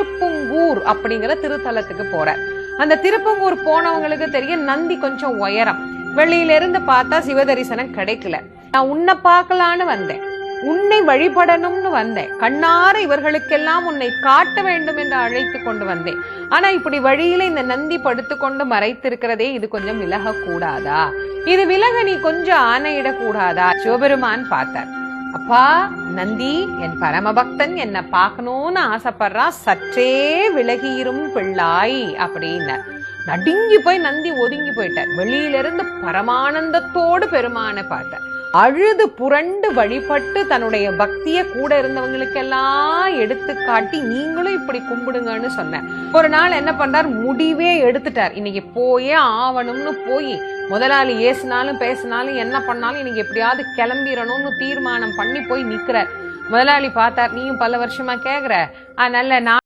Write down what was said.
திருப்புங்கூர் அப்படிங்கிற திருத்தலத்துக்கு போறார். அந்த திருப்பங்கூர் போனவங்களுக்கு தெரியும் நந்தி கொஞ்சம் உயரம். வெளியில இருந்து பார்த்தா சிவதரிசனம் கிடைக்கல. நான் உன்னை பார்க்கலான்னு வந்தேன், உன்னை வழிபடணும்னு வந்தேன், கண்ணார இவர்களுக்கெல்லாம் உன்னை காட்ட வேண்டும் என்று அழைத்து கொண்டு வந்தேன். ஆனா இப்படி வழியில இந்த நந்தி படுத்துக்கொண்டு மறைத்திருக்கிறதே, இது கொஞ்சம் விலக கூடாதா? இது விலக நீ கொஞ்சம் ஆணையிடக்கூடாதா? சிவபெருமான் பார்த்தார். அப்பா நந்தி, என் பரமபக்தன் என்ன பார்க்கணும்னு ஆசைப்படுறான், சற்றே விலகிரும் பிள்ளாய் அப்படின்னு நடுங்கி போய் நந்தி ஒதுங்கி போயிட்டார். வெளியிலிருந்து பரமானந்தத்தோடு பெருமானை பார்த்தார். அழுது புரண்டு வழிபட்டு தன்னுடைய பக்திய கூட இருந்தவங்களுக்கெல்லாம் எடுத்து காட்டி நீங்களும் இப்படி கும்பிடுங்கன்னு சொன்னார். ஒரு நாள் என்ன பண்றார், முடிவே எடுத்துட்டார். இன்னைக்கு போயே ஆவணும்னு போய் முதலாளி ஏசினாலும் பேசினாலும் என்ன பண்ணாலும் இன்னைக்கு எப்படியாவது கிளம்பிடணும்னு தீர்மானம் பண்ணி போய் நிக்கிறார். முதலாளி பார்த்தார், நீயும் பல வருஷமா கேக்குற, அதனால நான்